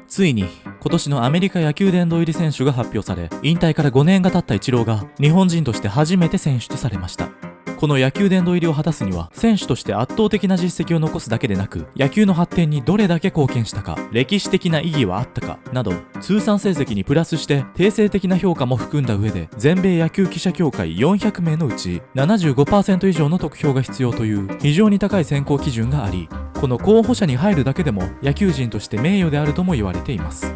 ついに今年のアメリカ野球殿堂入り選手が発表され、引退から5年が経ったイチローが日本人として初めて選出されました。この野球殿堂入りを果たすには、選手として圧倒的な実績を残すだけでなく、野球の発展にどれだけ貢献したか、歴史的な意義はあったかなど、通算成績にプラスして定性的な評価も含んだ上で、全米野球記者協会400名のうち 75% 以上の得票が必要という非常に高い選考基準があり、この候補者に入るだけでも野球人として名誉であるとも言われています。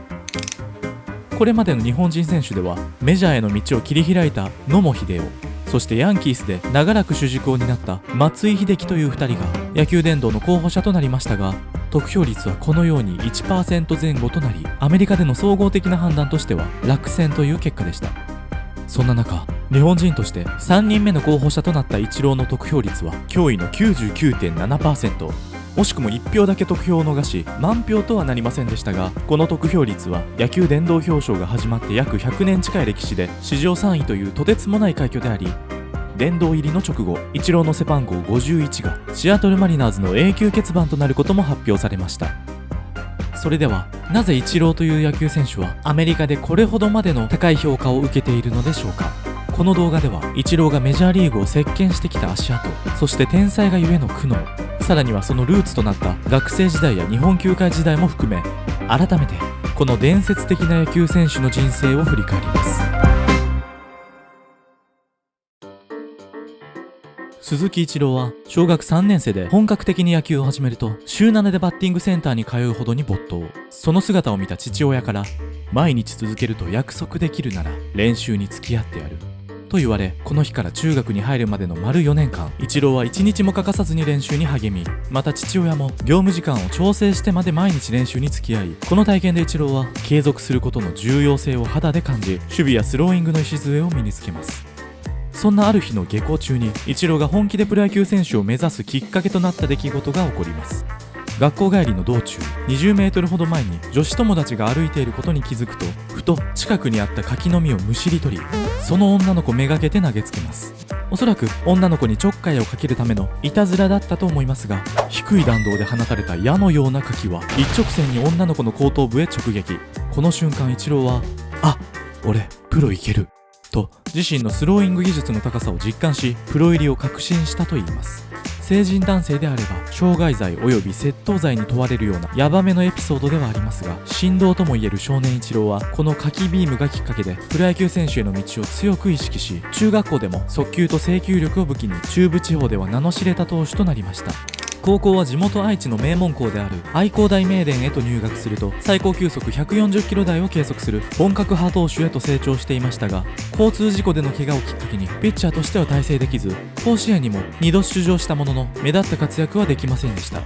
これまでの日本人選手では、メジャーへの道を切り開いた野茂英雄、そしてヤンキースで長らく主軸を担った松井秀喜という2人が野球殿堂の候補者となりましたが、得票率はこのように 1% 前後となり、アメリカでの総合的な判断としては落選という結果でした。そんな中、日本人として3人目の候補者となったイチローの得票率は驚異の 99.7%。惜しくも1票だけ得票を逃し、満票とはなりませんでしたが、この得票率は野球殿堂表彰が始まって約100年近い歴史で史上3位というとてつもない快挙であり、殿堂入りの直後、イチローの背番号51がシアトルマリナーズの永久欠番となることも発表されました。それでは、なぜイチローという野球選手はアメリカでこれほどまでの高い評価を受けているのでしょうか。この動画では、イチローがメジャーリーグを席巻してきた足跡、そして天才がゆえの苦悩、さらにはそのルーツとなった学生時代や日本球界時代も含め、改めてこの伝説的な野球選手の人生を振り返ります。鈴木一郎は小学3年生で本格的に野球を始めると、週7でバッティングセンターに通うほどに没頭。その姿を見た父親から、毎日続けると約束できるなら練習に付き合ってやると言われ、この日から中学に入るまでの丸4年間、イチローは1日も欠かさずに練習に励み、また父親も業務時間を調整してまで毎日練習に付き合い、この体験でイチローは継続することの重要性を肌で感じ、守備やスローイングの礎を身につけます。そんなある日の下校中に、イチローが本気でプロ野球選手を目指すきっかけとなった出来事が起こります。学校帰りの道中、20メートルほど前に女子友達が歩いていることに気づくと、ふと近くにあった柿の実をむしり取り、その女の子めがけて投げつけます。おそらく女の子にちょっかいをかけるためのいたずらだったと思いますが、低い弾道で放たれた矢のような柿は一直線に女の子の後頭部へ直撃。この瞬間、イチローは、あ、俺プロいけると自身のスローイング技術の高さを実感し、プロ入りを確信したといいます。成人男性であれば傷害罪及び窃盗罪に問われるようなヤバめのエピソードではありますが、神童ともいえる少年イチローは、この柿ビームがきっかけでプロ野球選手への道を強く意識し、中学校でも速球と制球力を武器に中部地方では名の知れた投手となりました。高校は地元愛知の名門校である愛工大名電へと入学すると、最高球速140キロ台を計測する本格派投手へと成長していましたが、交通事故での怪我をきっかけにピッチャーとしては大成できず、甲子園にも2度出場したものの目立った活躍はできませんでした。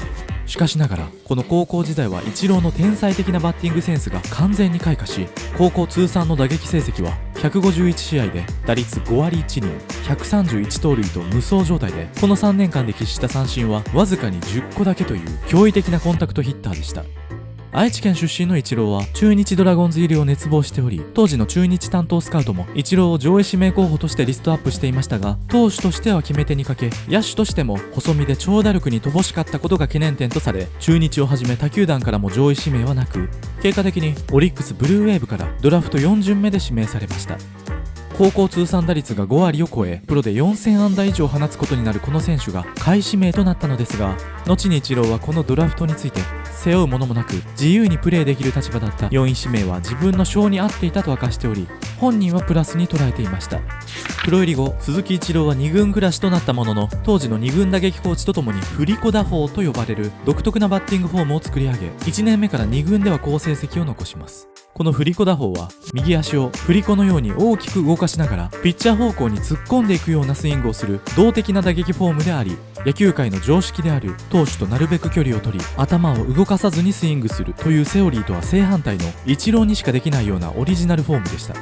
しかしながら、この高校時代はイチローの天才的なバッティングセンスが完全に開花し、高校通算の打撃成績は151試合で打率5割1厘、131盗塁と無双状態で、この3年間で喫した三振はわずかに10個だけという驚異的なコンタクトヒッターでした。愛知県出身のイチローは中日ドラゴンズ入りを熱望しており、当時の中日担当スカウトもイチローを上位指名候補としてリストアップしていましたが、投手としては決め手に欠け、野手としても細身で長打力に乏しかったことが懸念点とされ、中日をはじめ他球団からも上位指名はなく、結果的にオリックスブルーウェーブからドラフト4巡目で指名されました。高校通算打率が5割を超え、プロで4000安打以上放つことになるこの選手が下位指名となったのですが、後にイチローはこのドラフトについて、背負うものもなく自由にプレーできる立場だった4位指名は自分の性に合っていたと明かしており、本人はプラスに捉えていました。プロ入り後、鈴木一郎は2軍暮らしとなったものの、当時の2軍打撃コーチとともに振り子打法と呼ばれる独特なバッティングフォームを作り上げ、1年目から2軍では好成績を残します。この振り子打法は、右足を振り子のように大きく動かしながらピッチャー方向に突っ込んでいくようなスイングをする動的な打撃フォームであり、野球界の常識である投手となるべく距離を取り、頭を動かさずにスイングするというセオリーとは正反対のイチローにしかできないようなオリジナルフォームでした。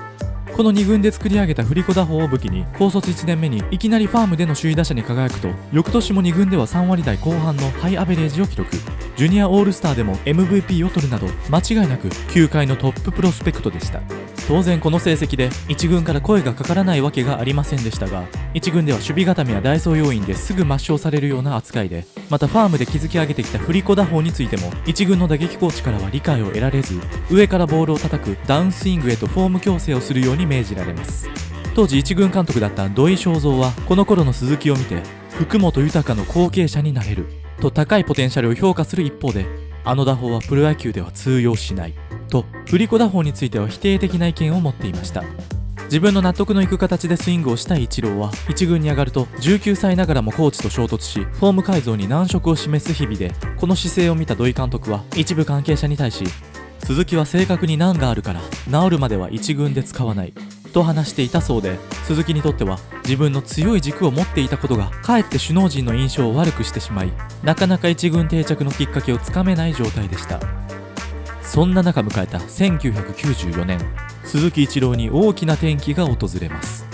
この2軍で作り上げた振り子打法を武器に、高卒1年目にいきなりファームでの首位打者に輝くと、翌年も2軍では3割台後半のハイアベレージを記録。ジュニアオールスターでも MVP を取るなど、間違いなく球界のトッププロスペクトでした。当然この成績で1軍から声がかからないわけがありませんでしたが、1軍では守備固めや代走要員ですぐ抹消されるような扱いで、またファームで築き上げてきた振り子打法についても1軍の打撃コーチからは理解を得られず、上からボールを叩くダウンスイングへとフォーム矯正をするように命じられます。当時1軍監督だった土井正三はこの頃の鈴木を見て、福本豊の後継者になれると高いポテンシャルを評価する一方で、あの打法はプロ野球では通用しないと振り子打法については否定的な意見を持っていました。自分の納得のいく形でスイングをしたいイチローは1軍に上がると19歳ながらもコーチと衝突し、フォーム改造に難色を示す日々で、この姿勢を見た土井監督は一部関係者に対し、鈴木は正確に難があるから治るまでは1軍で使わないと話していたそうで、鈴木にとっては自分の強い軸を持っていたことがかえって首脳陣の印象を悪くしてしまい、なかなか1軍定着のきっかけをつかめない状態でした。そんな中迎えた1994年、鈴木一郎に大きな転機が訪れます。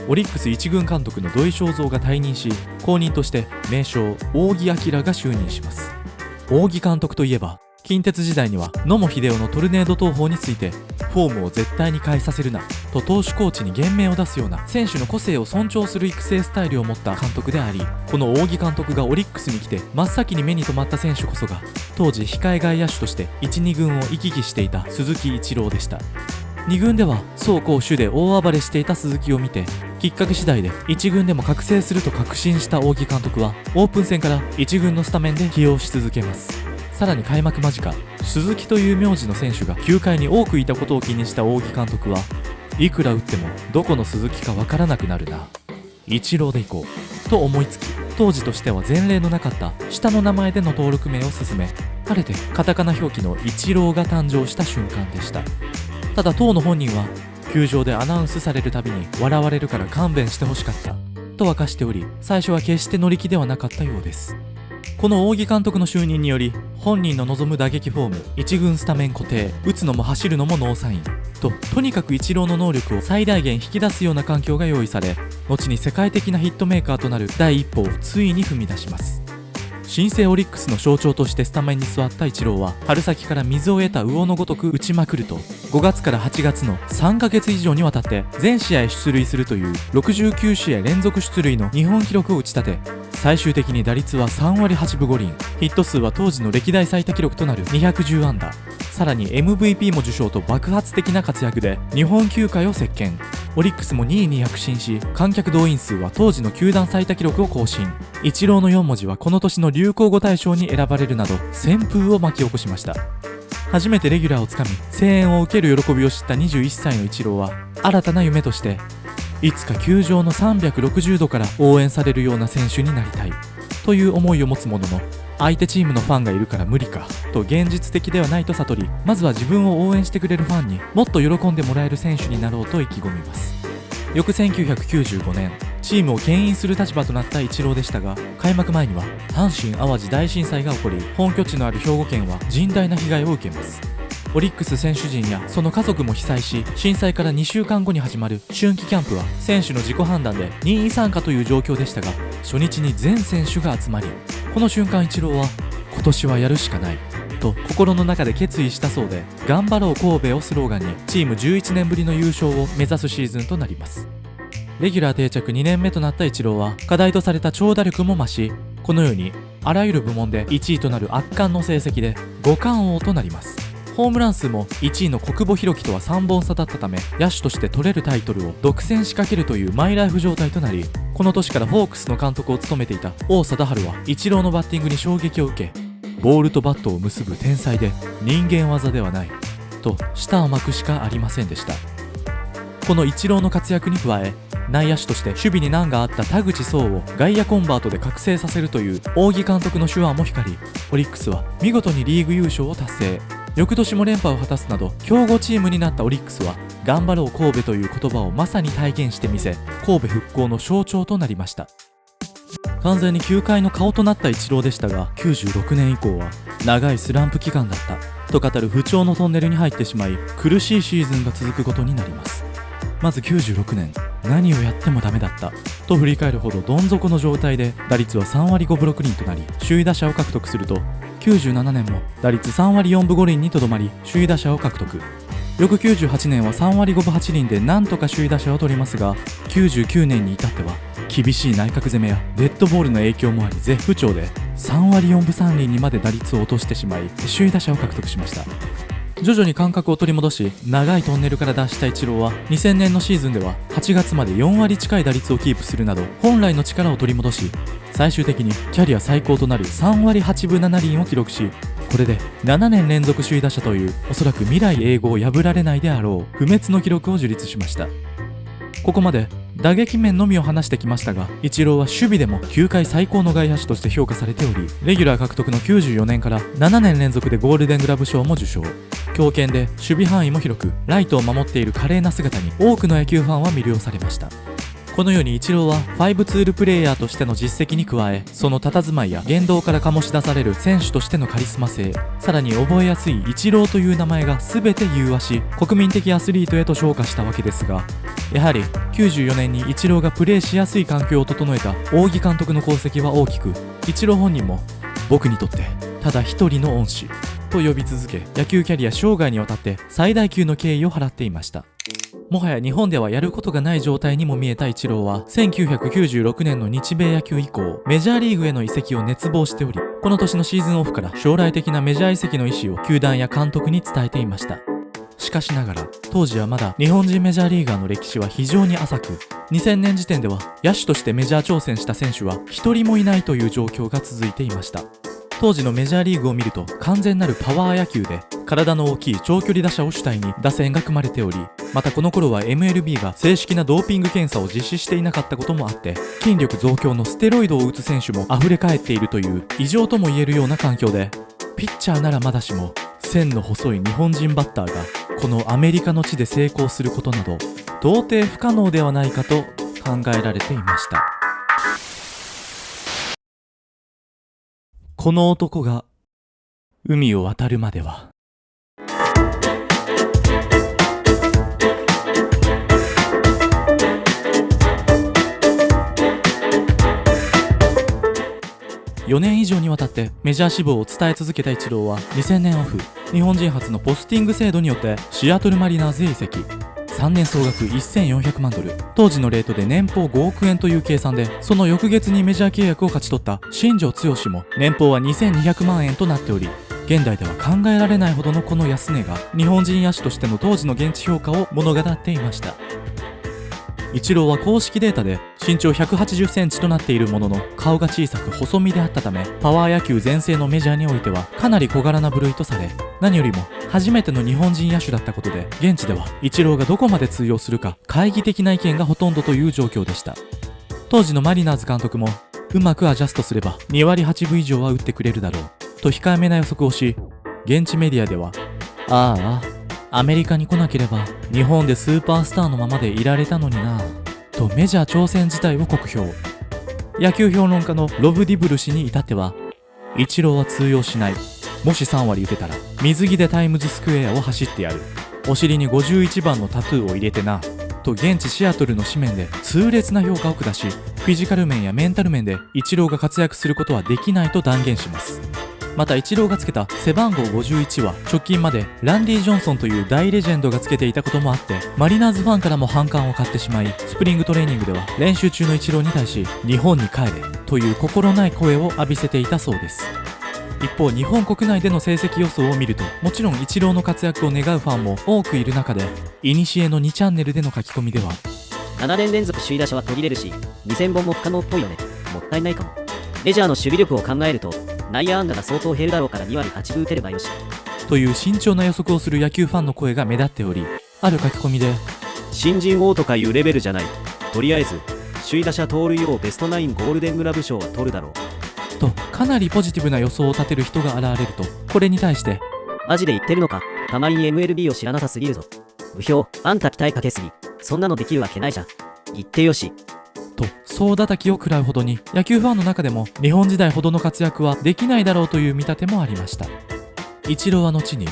オリックス1軍監督の土井正三が退任し、後任として名将仰木彬が就任します。仰木監督といえば近鉄時代には野茂英雄のトルネード投法について、フォームを絶対に変えさせるなと投手コーチに厳命を出すような選手の個性を尊重する育成スタイルを持った監督であり、この仰木監督がオリックスに来て真っ先に目に留まった選手こそが、当時控え外野手として1、2軍を行き来していた鈴木一郎でした。2軍では走攻守で大暴れしていた鈴木を見て、きっかけ次第で1軍でも覚醒すると確信した仰木監督はオープン戦から1軍のスタメンで起用し続けます。さらに開幕間近、鈴木という名字の選手が球界に多くいたことを気にした仰木監督は、いくら打ってもどこの鈴木かわからなくなるな、一郎でいこうと思いつき、当時としては前例のなかった下の名前での登録名を進め、晴れてカタカナ表記の一郎が誕生した瞬間でした。ただ当の本人は、球場でアナウンスされるたびに笑われるから勘弁してほしかったと明かしており、最初は決して乗り気ではなかったようです。この仰木監督の就任により、本人の望む打撃フォーム1軍スタメン固定、打つのも走るのもノーサインとにかくイチローの能力を最大限引き出すような環境が用意され、後に世界的なヒットメーカーとなる第一歩をついに踏み出します。新生オリックスの象徴としてスタメンに座ったイチローは、春先から水を得た魚のごとく打ちまくると、5月から8月の3ヶ月以上にわたって全試合出塁するという69試合連続出塁の日本記録を打ち立て、最終的に打率は3割8分5厘、ヒット数は当時の歴代最多記録となる210安打、さらに MVP も受賞と爆発的な活躍で日本球界を席巻。オリックスも2位に躍進し、観客動員数は当時の球団最多記録を更新。イチローの4文字はこの年の流行語大賞に選ばれるなど旋風を巻き起こしました。初めてレギュラーをつかみ声援を受ける喜びを知った21歳のイチローは、新たな夢としていつか球場の360度から応援されるような選手になりたいという思いを持つものの、相手チームのファンがいるから無理かと現実的ではないと悟り、まずは自分を応援してくれるファンにもっと喜んでもらえる選手になろうと意気込みます。翌1995年、チームを牽引する立場となったイチローでしたが、開幕前には阪神・淡路大震災が起こり、本拠地のある兵庫県は甚大な被害を受けます。オリックス選手陣やその家族も被災し、震災から2週間後に始まる春季キャンプは選手の自己判断で任意参加という状況でしたが、初日に全選手が集まり、この瞬間イチローは今年はやるしかないと心の中で決意したそうで、頑張ろう神戸をスローガンにチーム11年ぶりの優勝を目指すシーズンとなります。レギュラー定着2年目となったイチローは課題とされた長打力も増し、このようにあらゆる部門で1位となる圧巻の成績で5冠王となります。ホームラン数も1位の小久保裕紀とは3本差だったため、野手として取れるタイトルを独占しかけるというマイライフ状態となり、この年からホークスの監督を務めていた王貞治はイチローのバッティングに衝撃を受け、ボールとバットを結ぶ天才で人間技ではないと舌を巻くしかありませんでした。このイチローの活躍に加え、内野手として守備に難があった田口壮を外野コンバートで覚醒させるという仰木監督の手腕も光り、オリックスは見事にリーグ優勝を達成。翌年も連覇を果たすなど強豪チームになったオリックスは、頑張ろう神戸という言葉をまさに体現してみせ、神戸復興の象徴となりました。完全に球界の顔となったイチローでしたが、96年以降は長いスランプ期間だったと語る不調のトンネルに入ってしまい、苦しいシーズンが続くことになります。まず96年、何をやってもダメだったと振り返るほどどん底の状態で、打率は3割5分6厘となり首位打者を獲得すると、97年も打率3割4分5厘にとどまり首位打者を獲得。翌98年は3割5分8厘でなんとか首位打者を取りますが、99年に至っては厳しい内角攻めやデッドボールの影響もあり絶不調で3割4分3厘にまで打率を落としてしまい首位打者を獲得しました。徐々に感覚を取り戻し長いトンネルから脱したイチローは2000年のシーズンでは8月まで4割近い打率をキープするなど本来の力を取り戻し、最終的にキャリア最高となる3割8分7厘を記録し、これで7年連続首位打者というおそらく未来永劫破られないであろう不滅の記録を樹立しました。ここまで打撃面のみを話してきましたが、イチローは守備でも球界最高の外野手として評価されており、レギュラー獲得の94年から7年連続でゴールデングラブ賞も受賞。強肩で守備範囲も広くライトを守っている華麗な姿に多くの野球ファンは魅了されました。このようにイチローは5ツールプレイヤーとしての実績に加え、その佇まいや言動から醸し出される選手としてのカリスマ性、さらに覚えやすいイチローという名前が全て融和し国民的アスリートへと昇華したわけですが、やはり94年にイチローがプレーしやすい環境を整えた仰木監督の功績は大きく、イチロー本人も僕にとってただ一人の恩師と呼び続け、野球キャリア生涯にわたって最大級の敬意を払っていました。もはや日本ではやることがない状態にも見えたイチローは1996年の日米野球以降メジャーリーグへの移籍を熱望しており、この年のシーズンオフから将来的なメジャー移籍の意思を球団や監督に伝えていました。しかしながら当時はまだ日本人メジャーリーガーの歴史は非常に浅く、2000年時点では野手としてメジャー挑戦した選手は一人もいないという状況が続いていました。当時のメジャーリーグを見ると完全なるパワー野球で体の大きい長距離打者を主体に打線が組まれており、またこの頃は MLB が正式なドーピング検査を実施していなかったこともあって、筋力増強のステロイドを打つ選手も溢れ返っているという異常とも言えるような環境で、ピッチャーならまだしも線の細い日本人バッターがこのアメリカの地で成功することなど到底不可能ではないかと考えられていました。この男が海を渡るまでは。4年以上にわたってメジャー志望を伝え続けたイチローは2000年オフ、日本人初のポスティング制度によってシアトルマリナーズへ移籍。3年総額1400万ドル、当時のレートで年俸5億円という計算で、その翌月にメジャー契約を勝ち取った新庄剛志も年俸は2200万円となっており、現代では考えられないほどのこの安値が日本人野手としての当時の現地評価を物語っていました。イチローは公式データで身長180センチとなっているものの、顔が小さく細身であったためパワー野球全盛のメジャーにおいてはかなり小柄な部類とされ、何よりも初めての日本人野手だったことで現地ではイチローがどこまで通用するか懐疑的な意見がほとんどという状況でした。当時のマリナーズ監督もうまくアジャストすれば2割8分以上は打ってくれるだろうと控えめな予測をし、現地メディアではアメリカに来なければ日本でスーパースターのままでいられたのになとメジャー挑戦自体を酷評。野球評論家のロブ・ディブル氏に至っては、イチローは通用しない、もし3割打てたら水着でタイムズスクエアを走ってやる、お尻に51番のタトゥーを入れてなと現地シアトルの紙面で痛烈な評価を下し、フィジカル面やメンタル面でイチローが活躍することはできないと断言します。またイチローがつけた背番号51は直近までランディ・ジョンソンという大レジェンドがつけていたこともあって、マリナーズファンからも反感を買ってしまい、スプリングトレーニングでは練習中のイチローに対し日本に帰れという心ない声を浴びせていたそうです。一方、日本国内での成績予想を見ると、もちろんイチローの活躍を願うファンも多くいる中で、古の2チャンネルでの書き込みでは、7年連続首位打者は途切れるし、2000本も不可能っぽいよね。もったいないかも。メジャーの守備力を考えると内野安打が相当減るだろうから2割8分打てればよしという慎重な予測をする野球ファンの声が目立っており、ある書き込みで、新人王とかいうレベルじゃない、とりあえず首位打者盗塁王ベストナインゴールデングラブ賞は取るだろうとかなりポジティブな予想を立てる人が現れると、これに対して、マジで言ってるのか、たまに MLB を知らなさすぎるぞ、無評、あんた期待かけすぎ、そんなのできるわけないじゃん、言ってよしと総叩きを食らうほどに、野球ファンの中でも日本時代ほどの活躍はできないだろうという見立てもありました。イチローは後に、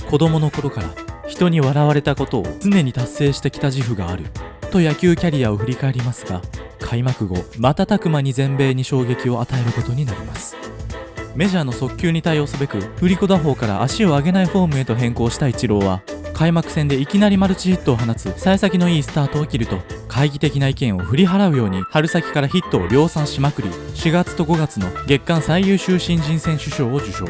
子供の頃から人に笑われたことを常に達成してきた自負があると野球キャリアを振り返りますが、開幕後瞬く間に全米に衝撃を与えることになります。メジャーの速球に対応すべく振り子打法から足を上げないフォームへと変更したイチローは、開幕戦でいきなりマルチヒットを放つ幸先のいいスタートを切ると、懐疑的な意見を振り払うように春先からヒットを量産しまくり、4月と5月の月間最優秀新人選手賞を受賞。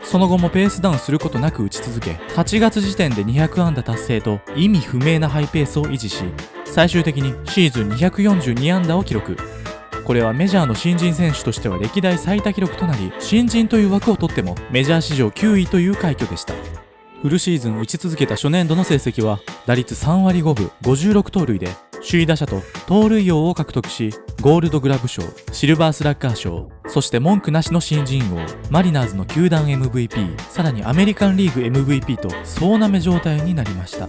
その後もペースダウンすることなく打ち続け、8月時点で200安打達成と意味不明なハイペースを維持し、最終的にシーズン242安打を記録。これはメジャーの新人選手としては歴代最多記録となり、新人という枠を取ってもメジャー史上9位という快挙でした。フルシーズン打ち続けた初年度の成績は打率3割5分56盗塁で、首位打者と盗塁王を獲得し、ゴールドグラブ賞、シルバースラッガー賞、そして文句なしの新人王、マリナーズの球団 MVP、さらにアメリカンリーグ MVP と総なめ状態になりました。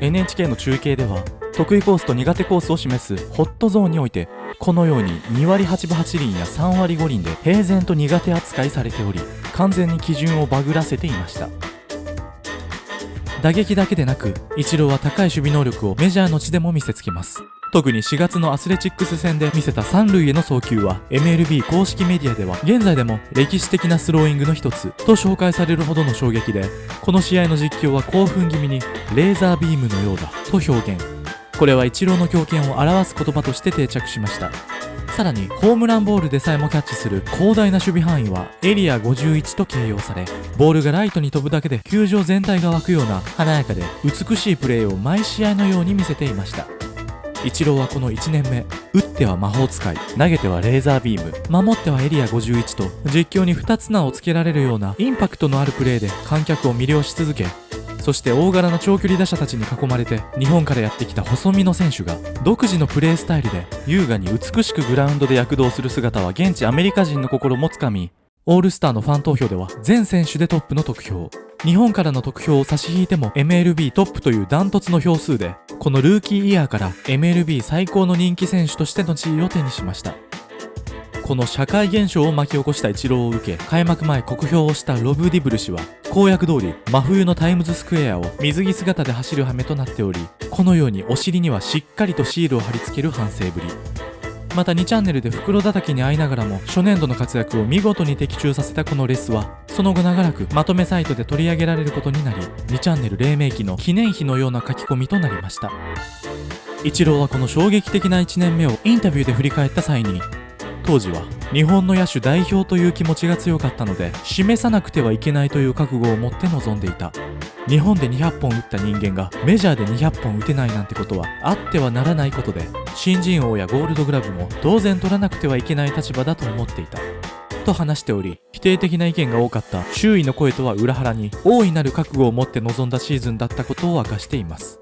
NHK の中継では得意コースと苦手コースを示すホットゾーンにおいて、このように2割8分8厘や3割5厘で平然と苦手扱いされており、完全に基準をバグらせていました。打撃だけでなく、イチローは高い守備能力をメジャーの地でも見せつけます。特に4月のアスレチックス戦で見せた三塁への送球は MLB 公式メディアでは現在でも歴史的なスローイングの一つと紹介されるほどの衝撃で、この試合の実況は興奮気味にレーザービームのようだと表現。これはイチローの強肩を表す言葉として定着しました。さらにホームランボールでさえもキャッチする広大な守備範囲はエリア51と形容され、ボールがライトに飛ぶだけで球場全体が湧くような華やかで美しいプレーを毎試合のように見せていました。イチローはこの1年目、打っては魔法使い、投げてはレーザービーム、守ってはエリア51と実況に2つ名を付けられるようなインパクトのあるプレーで観客を魅了し続け、そして大柄な長距離打者たちに囲まれて日本からやってきた細身の選手が独自のプレースタイルで優雅に美しくグラウンドで躍動する姿は現地アメリカ人の心もつかみ、オールスターのファン投票では全選手でトップの得票、日本からの得票を差し引いても MLB トップというダントツの票数で、このルーキーイヤーから MLB 最高の人気選手としての地位を手にしました。この社会現象を巻き起こしたイチローを受け、開幕前酷評をしたロブ・ディブル氏は公約通り真冬のタイムズスクエアを水着姿で走る羽目となっており、このようにお尻にはしっかりとシールを貼り付ける反省ぶり。また2チャンネルで袋叩きに遭いながらも初年度の活躍を見事に的中させたこのレスは、その後長らくまとめサイトで取り上げられることになり、2チャンネル黎明期の記念碑のような書き込みとなりました。イチローはこの衝撃的な1年目をインタビューで振り返った際に、当時は日本の野手代表という気持ちが強かったので示さなくてはいけないという覚悟を持って臨んでいた。日本で200本打った人間がメジャーで200本打てないなんてことはあってはならないことで、新人王やゴールドグラブも当然取らなくてはいけない立場だと思っていたと話しており、否定的な意見が多かった周囲の声とは裏腹に大いなる覚悟を持って臨んだシーズンだったことを明かしています。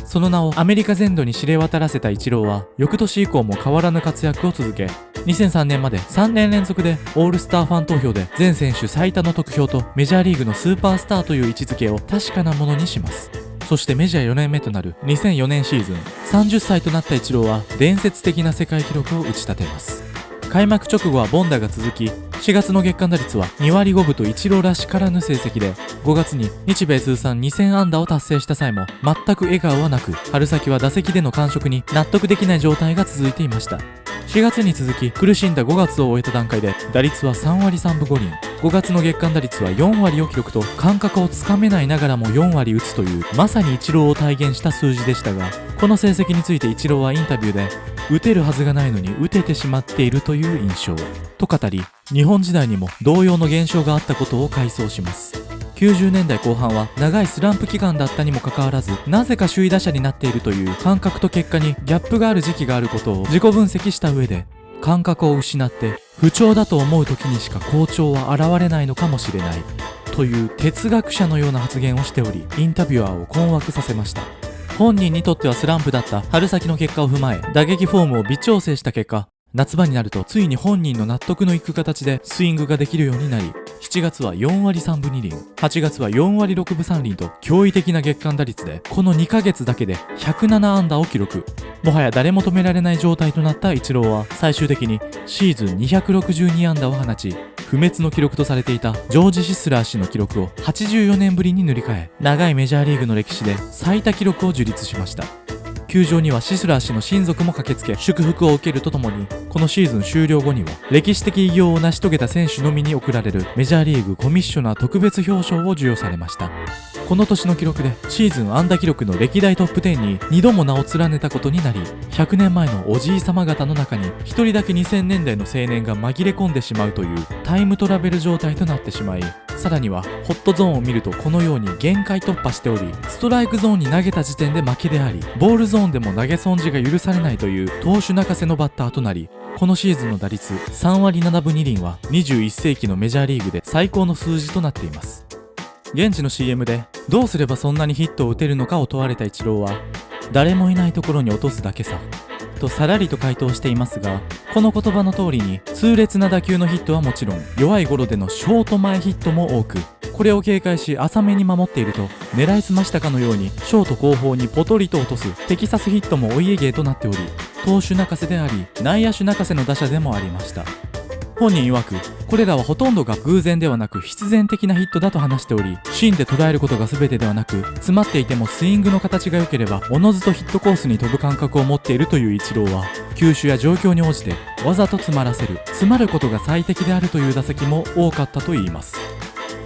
その名をアメリカ全土に知れ渡らせたイチローは翌年以降も変わらぬ活躍を続け、2003年まで3年連続でオールスターファン投票で全選手最多の得票とメジャーリーグのスーパースターという位置づけを確かなものにします。そしてメジャー4年目となる2004年シーズン、30歳となったイチローは伝説的な世界記録を打ち立てます。開幕直後は凡打が続き、4月の月間打率は2割5分とイチローらしからぬ成績で、5月に日米通算2000安打を達成した際も全く笑顔はなく、春先は打席での感触に納得できない状態が続いていました。4月に続き苦しんだ5月を終えた段階で打率は3割3分5厘、5月の月間打率は4割を記録と感覚をつかめないながらも4割打つというまさにイチローを体現した数字でしたが、この成績についてイチローはインタビューで打てるはずがないのに打ててしまっているという印象と語り、日本時代にも同様の現象があったことを回想します。90年代後半は長いスランプ期間だったにもかかわらず、なぜか首位打者になっているという感覚と結果にギャップがある時期があることを自己分析した上で、感覚を失って不調だと思う時にしか好調は現れないのかもしれないという哲学者のような発言をしており、インタビュアーを困惑させました。本人にとってはスランプだった春先の結果を踏まえ、打撃フォームを微調整した結果、夏場になるとついに本人の納得のいく形でスイングができるようになり、7月は4割3分2厘、8月は4割6分3厘と驚異的な月間打率で、この2ヶ月だけで107安打を記録。もはや誰も止められない状態となったイチローは最終的にシーズン262安打を放ち、不滅の記録とされていたジョージ・シスラー氏の記録を84年ぶりに塗り替え、長いメジャーリーグの歴史で最多記録を樹立しました。球場にはシスラー氏の親族も駆けつけ祝福を受けるとともに、このシーズン終了後には歴史的偉業を成し遂げた選手のみに贈られるメジャーリーグコミッショナー特別表彰を授与されました。この年の記録でシーズン安打記録の歴代トップ10に2度も名を連ねたことになり、100年前のおじいさま方の中に1人だけ2000年代の青年が紛れ込んでしまうというタイムトラベル状態となってしまい、さらにはホットゾーンを見るとこのように限界突破しており、ストライクゾーンに投げた時点で負けであり、ボールゾーンでも投げ損じが許されないという投手泣かせのバッターとなり、このシーズンの打率3割7分2厘は21世紀のメジャーリーグで最高の数字となっています。現地の CM でどうすればそんなにヒットを打てるのかを問われたイチローは、誰もいないところに落とすだけさとさらりと回答していますが、この言葉の通りに痛烈な打球のヒットはもちろん、弱いゴロでのショート前ヒットも多く、これを警戒し浅めに守っていると、狙いすましたかのようにショート後方にポトリと落とすテキサスヒットもお家芸となっており、投手泣かせであり内野手泣かせの打者でもありました。本人曰く、これらはほとんどが偶然ではなく必然的なヒットだと話しており、芯で捉えることが全てではなく、詰まっていてもスイングの形が良ければおのずとヒットコースに飛ぶ感覚を持っているというイチローは、球種や状況に応じてわざと詰まらせる、詰まることが最適であるという打席も多かったといいます。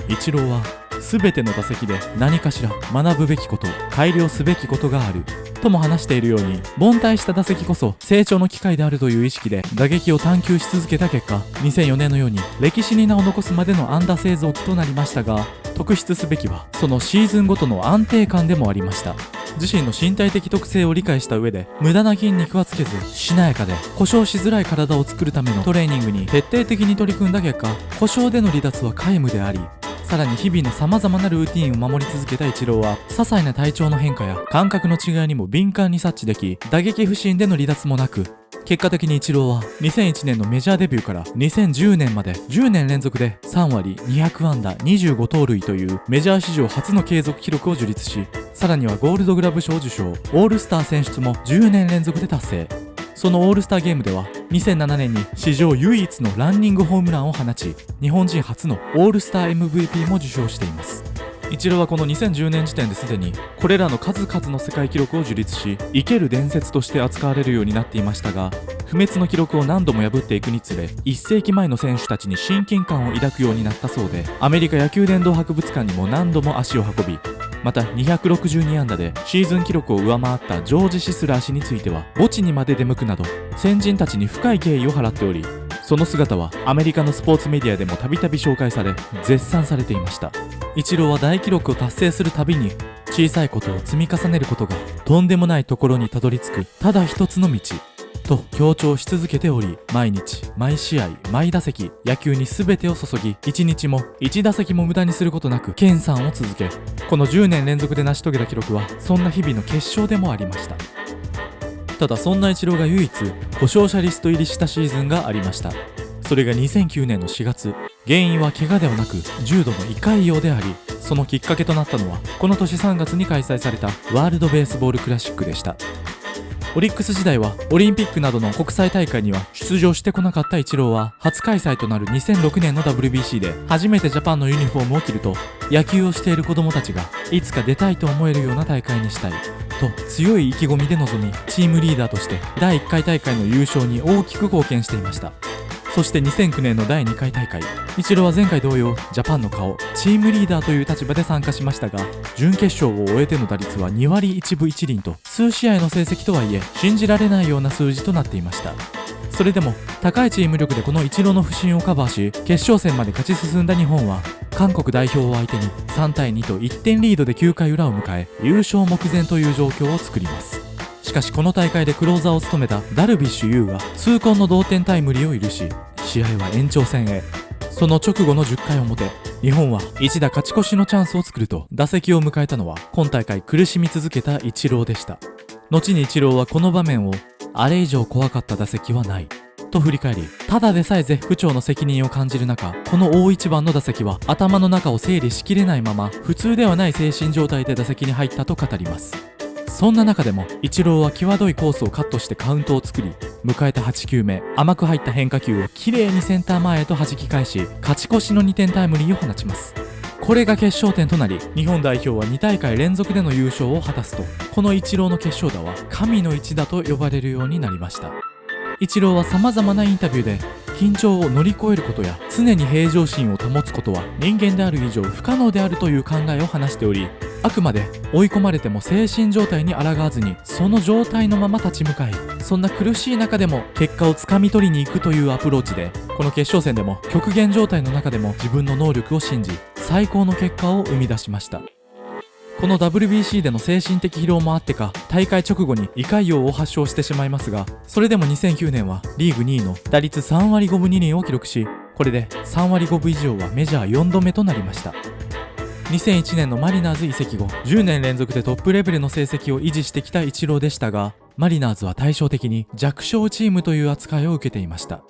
イチローは全ての打席で何かしら学ぶべきこと、改良すべきことがあるとも話しているように、凡退した打席こそ成長の機会であるという意識で打撃を探求し続けた結果、2004年のように歴史に名を残すまでの安打製造機となりましたが、特筆すべきはそのシーズンごとの安定感でもありました。自身の身体的特性を理解した上で、無駄な筋肉はつけずしなやかで故障しづらい体を作るためのトレーニングに徹底的に取り組んだ結果、故障での離脱は皆無であり、さらに日々の様々なルーティンを守り続けたイチローは、些細な体調の変化や感覚の違いにも敏感に察知でき、打撃不振での離脱もなく、結果的にイチローは2001年のメジャーデビューから2010年まで10年連続で3割200安打25盗塁というメジャー史上初の継続記録を樹立し、さらにはゴールドグラブ賞受賞、オールスター選出も10年連続で達成。そのオールスターゲームでは2007年に史上唯一のランニングホームランを放ち、日本人初のオールスター MVP も受賞しています。イチローはこの2010年時点ですでにこれらの数々の世界記録を樹立し、生ける伝説として扱われるようになっていましたが、不滅の記録を何度も破っていくにつれ、1世紀前の選手たちに親近感を抱くようになったそうで、アメリカ野球殿堂博物館にも何度も足を運び、また262安打でシーズン記録を上回ったジョージ・シスラー氏については墓地にまで出向くなど、先人たちに深い敬意を払っており、その姿はアメリカのスポーツメディアでもたびたび紹介され絶賛されていました。イチローは大記録を達成するたびに、小さいことを積み重ねることがとんでもないところにたどり着くただ一つの道と強調し続けており、毎日毎試合毎打席野球に全てを注ぎ、一日も一打席も無駄にすることなく研鑽を続け、この10年連続で成し遂げた記録はそんな日々の結晶でもありました。ただそんなイチローが唯一故障者リスト入りしたシーズンがありました。それが2009年の4月、原因は怪我ではなく重度の胃潰瘍であり、そのきっかけとなったのはこの年3月に開催されたワールドベースボールクラシックでした。オリックス時代はオリンピックなどの国際大会には出場してこなかったイチローは、初開催となる2006年の WBC で初めてジャパンのユニフォームを着ると、野球をしている子供たちがいつか出たいと思えるような大会にしたいと強い意気込みで臨み、チームリーダーとして第1回大会の優勝に大きく貢献していました。そして2009年の第2回大会、イチローは前回同様ジャパンの顔、チームリーダーという立場で参加しましたが、準決勝を終えての打率は2割1分1厘と、数試合の成績とはいえ信じられないような数字となっていました。それでも高いチーム力でこのイチローの不振をカバーし、決勝戦まで勝ち進んだ日本は韓国代表を相手に3対2と1点リードで9回裏を迎え、優勝目前という状況を作ります。しかしこの大会でクローザーを務めたダルビッシュ有が痛恨の同点タイムリーを許し、試合は延長戦へ。その直後の10回表、日本は一打勝ち越しのチャンスを作ると、打席を迎えたのは今大会苦しみ続けたイチローでした。後にイチローはこの場面を、あれ以上怖かった打席はないと振り返り、ただでさえ絶不調の責任を感じる中、この大一番の打席は頭の中を整理しきれないまま、普通ではない精神状態で打席に入ったと語ります。そんな中でもイチローは際どいコースをカットしてカウントを作り、迎えた8球目、甘く入った変化球をきれいにセンター前へと弾き返し、勝ち越しの2点タイムリーを放ちます。これが決勝点となり、日本代表は2大会連続での優勝を果たすと、このイチローの決勝打は神の一打と呼ばれるようになりました。イチローは様々なインタビューで、緊張を乗り越えることや常に平常心を保つことは人間である以上不可能であるという考えを話しており、あくまで追い込まれても精神状態に抗わずにその状態のまま立ち向かい、そんな苦しい中でも結果をつかみ取りに行くというアプローチで、この決勝戦でも極限状態の中でも自分の能力を信じ最高の結果を生み出しました。この WBC での精神的疲労もあってか、大会直後に胃潰瘍を発症してしまいますが、それでも2009年はリーグ2位の打率3割5分2厘を記録し、これで3割5分以上はメジャー4度目となりました。2001年のマリナーズ移籍後、10年連続でトップレベルの成績を維持してきたイチローでしたが、マリナーズは対照的に弱小チームという扱いを受けていました。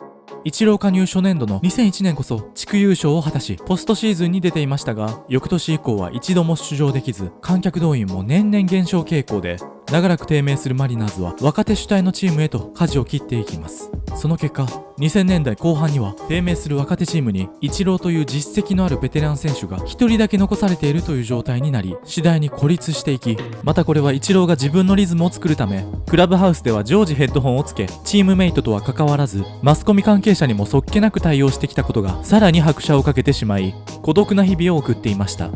イチロー加入初年度の2001年こそ地区優勝を果たし、ポストシーズンに出ていましたが、翌年以降は一度も出場できず、観客動員も年々減少傾向で、長らく低迷するマリナーズは若手主体のチームへと舵を切っていきます。その結果、2000年代後半には低迷する若手チームにイチローという実績のあるベテラン選手が一人だけ残されているという状態になり、次第に孤立していき、またこれはイチローが自分のリズムを作るため、クラブハウスでは常時ヘッドホンをつけ、チームメイトとは関わらずマスコミ関係者にもそっけなく対応してきたことがさらに拍車をかけてしまい、孤独な日々を送っていました。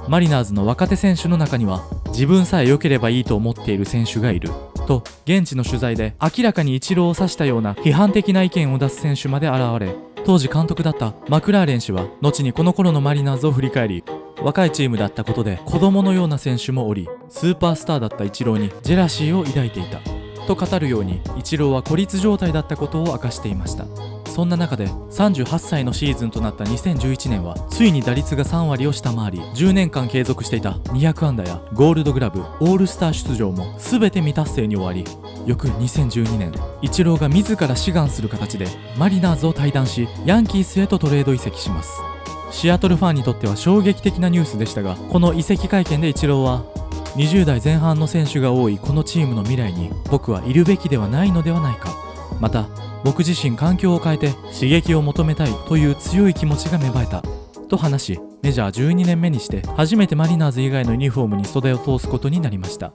マリナーズの若手選手の中には、自分さえ良ければいいと思っている選手がいると、現地の取材で明らかにイチローを指したような批判的な意見を出す選手まで現れ、当時監督だったマクラーレン氏は後にこの頃のマリナーズを振り返り、若いチームだったことで子供のような選手もおり、スーパースターだったイチローにジェラシーを抱いていたと語るように、イチローは孤立状態だったことを明かしていました。そんな中で38歳のシーズンとなった2011年は、ついに打率が3割を下回り、10年間継続していた200安打やゴールドグラブ、オールスター出場も全て未達成に終わり、翌2012年、イチローが自ら志願する形でマリナーズを退団し、ヤンキースへとトレード移籍します。シアトルファンにとっては衝撃的なニュースでしたが、この移籍会見でイチローは、20代前半の選手が多いこのチームの未来に僕はいるべきではないのではないか、また僕自身環境を変えて刺激を求めたいという強い気持ちが芽生えたと話し、メジャー12年目にして初めてマリナーズ以外のユニフォームに袖を通すことになりました。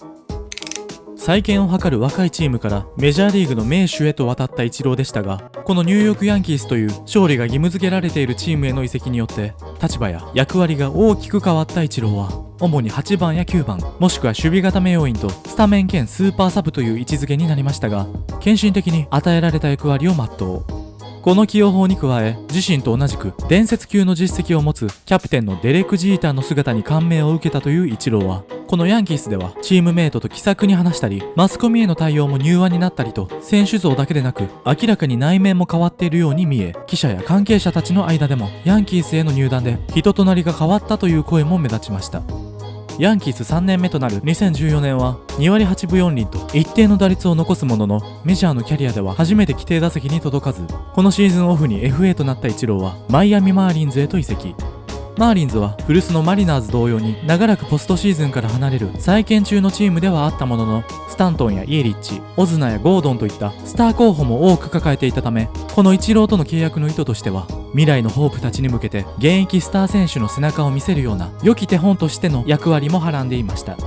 再建を図る若いチームからメジャーリーグの名手へと渡ったイチローでしたが、このニューヨークヤンキースという勝利が義務付けられているチームへの移籍によって立場や役割が大きく変わったイチローは、主に8番や9番もしくは守備固め要員とスタメン兼スーパーサブという位置づけになりましたが、献身的に与えられた役割を全う。この起用法に加え、自身と同じく伝説級の実績を持つキャプテンのデレク・ジーターの姿に感銘を受けたというイチローは、このヤンキースではチームメイトと気さくに話したり、マスコミへの対応も柔和になったりと、選手像だけでなく明らかに内面も変わっているように見え、記者や関係者たちの間でもヤンキースへの入団で人となりが変わったという声も目立ちました。ヤンキース3年目となる2014年は2割8分4厘と一定の打率を残すものの、メジャーのキャリアでは初めて規定打席に届かず、このシーズンオフに FA となったイチローはマイアミマーリンズへと移籍。マーリンズは古巣のマリナーズ同様に長らくポストシーズンから離れる再建中のチームではあったものの、スタントンやイエリッチ、オズナやゴードンといったスター候補も多く抱えていたため、このイチローとの契約の意図としては、未来のホープたちに向けて現役スター選手の背中を見せるような良き手本としての役割もはらんでいました。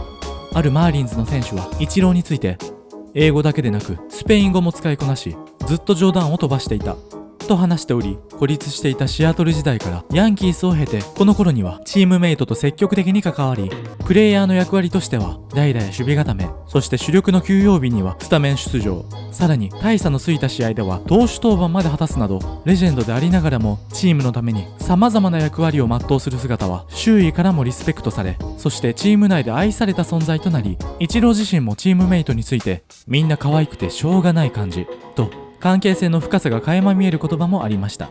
あるマーリンズの選手はイチローについて、英語だけでなくスペイン語も使いこなし、ずっと冗談を飛ばしていたと話しており、孤立していたシアトル時代からヤンキースを経て、この頃にはチームメイトと積極的に関わり、プレイヤーの役割としては代打や守備固め、そして主力の休養日にはスタメン出場、さらに大差のついた試合では投手登板まで果たすなど、レジェンドでありながらもチームのために様々な役割を全うする姿は周囲からもリスペクトされ、そしてチーム内で愛された存在となり、イチロー自身もチームメイトについて、みんな可愛くてしょうがない感じと関係性の深さが垣間見える言葉もありました。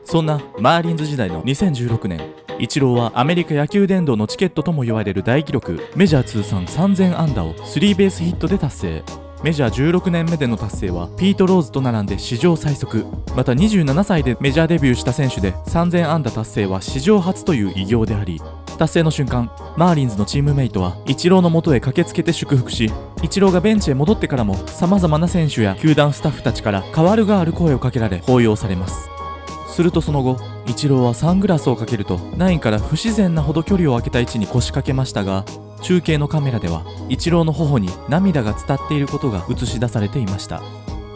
そんなマーリンズ時代の2016年、イチローはアメリカ野球殿堂のチケットとも言われる大記録、メジャー通算3000安打をスリーベースヒットで達成。メジャー16年目での達成はピート・ローズと並んで史上最速。また27歳でメジャーデビューした選手で3000安打達成は史上初という偉業であり、達成の瞬間、マーリンズのチームメイトはイチローの元へ駆けつけて祝福し、イチローがベンチへ戻ってからも様々な選手や球団スタッフたちから代わる代わる声をかけられ抱擁されます。するとその後、イチローはサングラスをかけるとナインから不自然なほど距離を空けた位置に腰掛けましたが、中継のカメラではイチローの頬に涙が伝っていることが映し出されていました。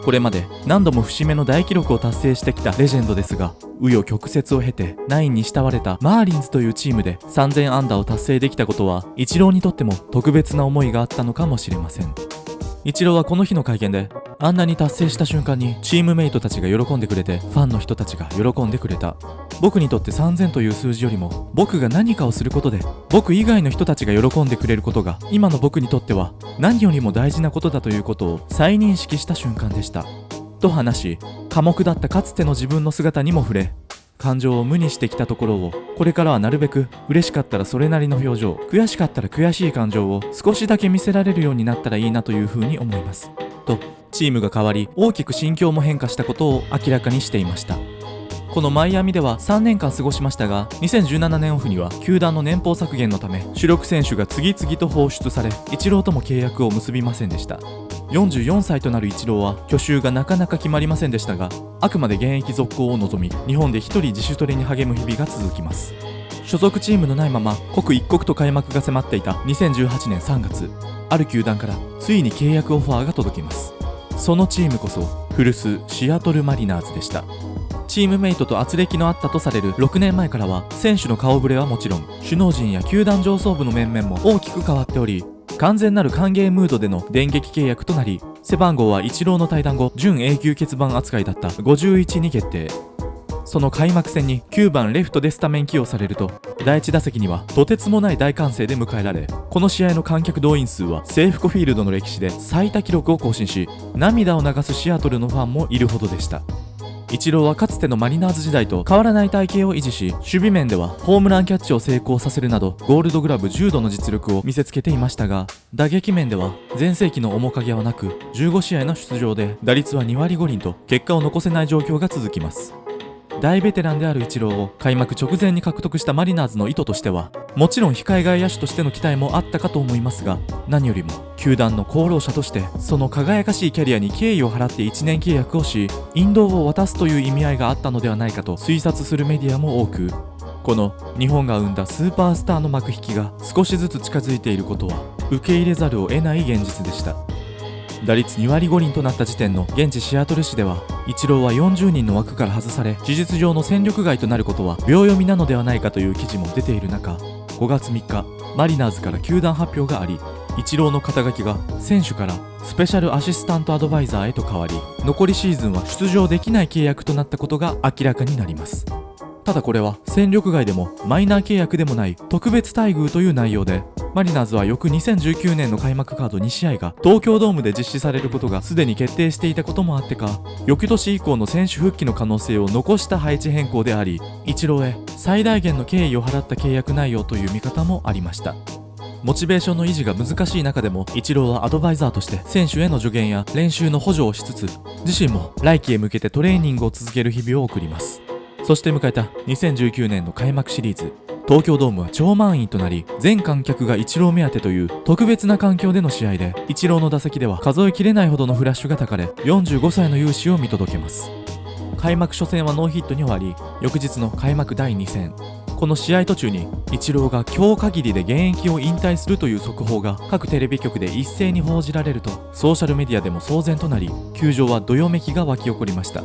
これまで何度も節目の大記録を達成してきたレジェンドですが、紆余曲折を経てナインに慕われたマーリンズというチームで3000安打を達成できたことは、イチローにとっても特別な思いがあったのかもしれません。イチローはこの日の会見で、あんなに達成した瞬間にチームメイトたちが喜んでくれて、ファンの人たちが喜んでくれた。僕にとって3000という数字よりも、僕が何かをすることで僕以外の人たちが喜んでくれることが、今の僕にとっては何よりも大事なことだということを再認識した瞬間でしたと話し、寡黙だったかつての自分の姿にも触れ、感情を無にしてきたところを、これからはなるべく嬉しかったらそれなりの表情、悔しかったら悔しい感情を少しだけ見せられるようになったらいいなというふうに思いますと、チームが変わり大きく心境も変化したことを明らかにしていました。このマイアミでは3年間過ごしましたが、2017年オフには球団の年俸削減のため主力選手が次々と放出され、イチローとも契約を結びませんでした。44歳となるイチローは去就がなかなか決まりませんでしたが、あくまで現役続行を望み、日本で一人自主トレに励む日々が続きます。所属チームのないまま刻一刻と開幕が迫っていた2018年3月、ある球団からついに契約オファーが届きます。そのチームこそ古巣シアトルマリナーズでした。チームメイトと圧力のあったとされる6年前からは、選手の顔ぶれはもちろん首脳陣や球団上層部の面々も大きく変わっており、完全なる歓迎ムードでの電撃契約となり、背番号はイチローの退団後準永久欠番扱いだった51に決定。その開幕戦に9番レフトでスタメン起用されると、第1打席にはとてつもない大歓声で迎えられ、この試合の観客動員数はセーフコフィールドの歴史で最多記録を更新し、涙を流すシアトルのファンもいるほどでした。イチローはかつてのマリナーズ時代と変わらない体型を維持し、守備面ではホームランキャッチを成功させるなどゴールドグラブ10度の実力を見せつけていましたが、打撃面では全盛期の面影はなく、15試合の出場で打率は2割5厘と結果を残せない状況が続きます。大ベテランであるイチローを開幕直前に獲得したマリナーズの意図としては、もちろん控え外野手としての期待もあったかと思いますが、何よりも球団の功労者としてその輝かしいキャリアに敬意を払って1年契約をし、引導を渡すという意味合いがあったのではないかと推察するメディアも多く、この日本が生んだスーパースターの幕引きが少しずつ近づいていることは受け入れざるを得ない現実でした。打率2割5厘となった時点の現地シアトル市では、イチローは40人の枠から外され、事実上の戦力外となることは秒読みなのではないかという記事も出ている中、5月3日マリナーズから球団発表があり、イチローの肩書きが選手からスペシャルアシスタントアドバイザーへと変わり、残りシーズンは出場できない契約となったことが明らかになります。ただこれは戦力外でもマイナー契約でもない特別待遇という内容で、マリナーズは翌2019年の開幕カード2試合が東京ドームで実施されることがすでに決定していたこともあってか、翌年以降の選手復帰の可能性を残した配置変更であり、イチローへ最大限の敬意を払った契約内容という見方もありました。モチベーションの維持が難しい中でも、イチローはアドバイザーとして選手への助言や練習の補助をしつつ、自身も来季へ向けてトレーニングを続ける日々を送ります。そして迎えた2019年の開幕シリーズ、東京ドームは超満員となり、全観客がイチロー目当てという特別な環境での試合で、イチローの打席では数えきれないほどのフラッシュがたかれ、45歳の勇姿を見届けます。開幕初戦はノーヒットに終わり、翌日の開幕第2戦、この試合途中にイチローが今日限りで現役を引退するという速報が各テレビ局で一斉に報じられると、ソーシャルメディアでも騒然となり、球場はどよめきが沸き起こりました。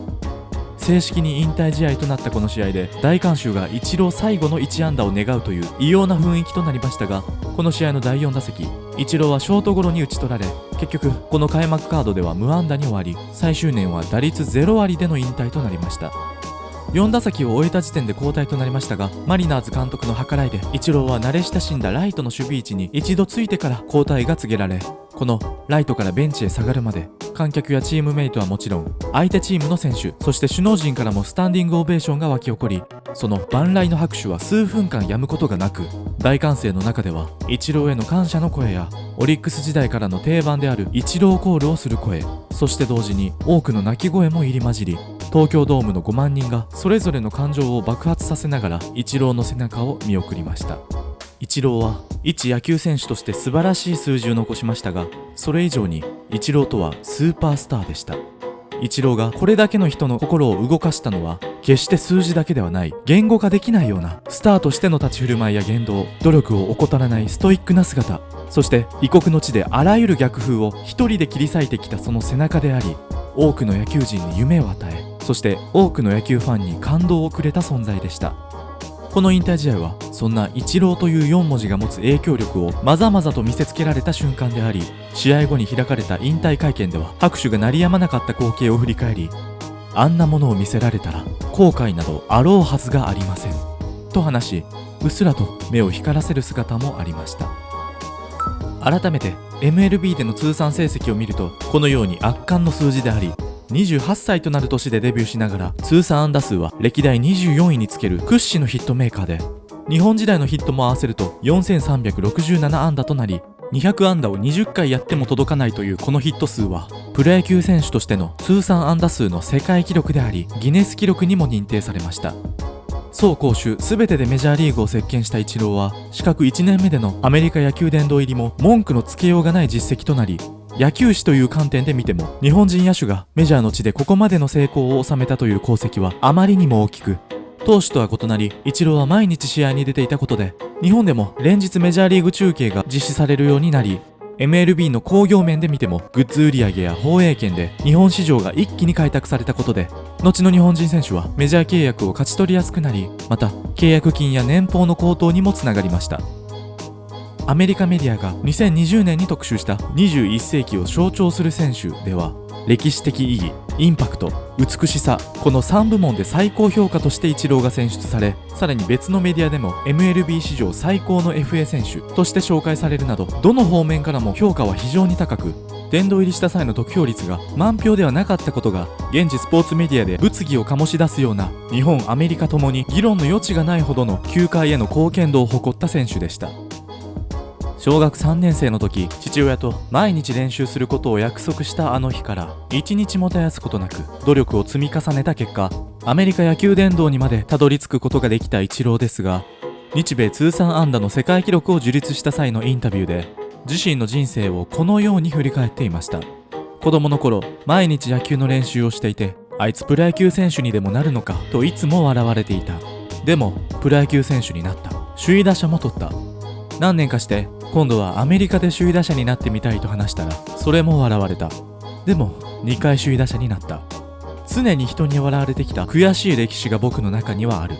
正式に引退試合となったこの試合で、大観衆がイチロー最後の1安打を願うという異様な雰囲気となりましたが、この試合の第4打席、イチローはショートゴロに打ち取られ、結局この開幕カードでは無安打に終わり、最終年は打率0割での引退となりました。4打席を終えた時点で交代となりましたが、マリナーズ監督の計らいでイチローは慣れ親しんだライトの守備位置に一度ついてから交代が告げられ、このライトからベンチへ下がるまで、観客やチームメイトはもちろん、相手チームの選手、そして首脳陣からもスタンディングオベーションが沸き起こり、その万来の拍手は数分間止むことがなく、大歓声の中ではイチローへの感謝の声や、オリックス時代からの定番であるイチローコールをする声、そして同時に多くの泣き声も入り混じり、東京ドームの5万人がそれぞれの感情を爆発させながらイチローの背中を見送りました。イチローは一野球選手として素晴らしい数字を残しましたが、それ以上にイチローとはスーパースターでした。イチローがこれだけの人の心を動かしたのは、決して数字だけではない、言語化できないようなスターとしての立ち振る舞いや言動、努力を怠らないストイックな姿、そして異国の地であらゆる逆風を一人で切り裂いてきたその背中であり、多くの野球人に夢を与え、そして多くの野球ファンに感動をくれた存在でした。この引退試合はそんなイチローという4文字が持つ影響力をまざまざと見せつけられた瞬間であり、試合後に開かれた引退会見では拍手が鳴りやまなかった光景を振り返り、あんなものを見せられたら後悔などあろうはずがありませんと話し、うっすらと目を光らせる姿もありました。改めて MLB での通算成績を見ると、このように圧巻の数字であり、28歳となる年でデビューしながら通算安打数は歴代24位につける屈指のヒットメーカーで、日本時代のヒットも合わせると4367安打となり、200安打を20回やっても届かないというこのヒット数はプロ野球選手としての通算安打数の世界記録であり、ギネス記録にも認定されました。走攻守全てでメジャーリーグを席巻したイチローは、資格1年目でのアメリカ野球殿堂入りも文句のつけようがない実績となり、野球史という観点で見ても日本人野手がメジャーの地でここまでの成功を収めたという功績はあまりにも大きく、投手とは異なりイチローは毎日試合に出ていたことで、日本でも連日メジャーリーグ中継が実施されるようになり、 MLB の興行面で見てもグッズ売上や放映権で日本市場が一気に開拓されたことで、後の日本人選手はメジャー契約を勝ち取りやすくなり、また契約金や年俸の高騰にもつながりました。アメリカメディアが2020年に特集した21世紀を象徴する選手では、歴史的意義、インパクト、美しさ、この3部門で最高評価としてイチローが選出され、さらに別のメディアでも MLB 史上最高の FA 選手として紹介されるなど、どの方面からも評価は非常に高く、殿堂入りした際の得票率が満票ではなかったことが、現地スポーツメディアで物議を醸し出すような、日本、アメリカともに議論の余地がないほどの球界への貢献度を誇った選手でした。小学3年生の時、父親と毎日練習することを約束したあの日から1日も絶やすことなく努力を積み重ねた結果、アメリカ野球殿堂にまでたどり着くことができたイチローですが、日米通算安打の世界記録を樹立した際のインタビューで、自身の人生をこのように振り返っていました。子供の頃、毎日野球の練習をしていて、あいつプロ野球選手にでもなるのかといつも笑われていた。でもプロ野球選手になった。首位打者も取った。何年かして今度はアメリカで首位打者になってみたいと話したら、それも笑われた。でも2回首位打者になった。常に人に笑われてきた悔しい歴史が僕の中にはある。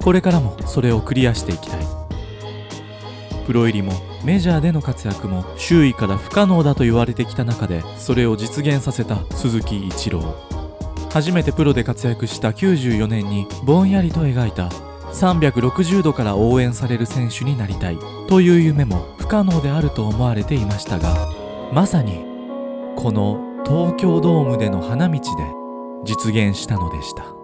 これからもそれをクリアしていきたい。プロ入りもメジャーでの活躍も周囲から不可能だと言われてきた中で、それを実現させた鈴木一郎。初めてプロで活躍した94年にぼんやりと描いた360度から応援される選手になりたいという夢も不可能であると思われていましたが、まさにこの東京ドームでの花道で実現したのでした。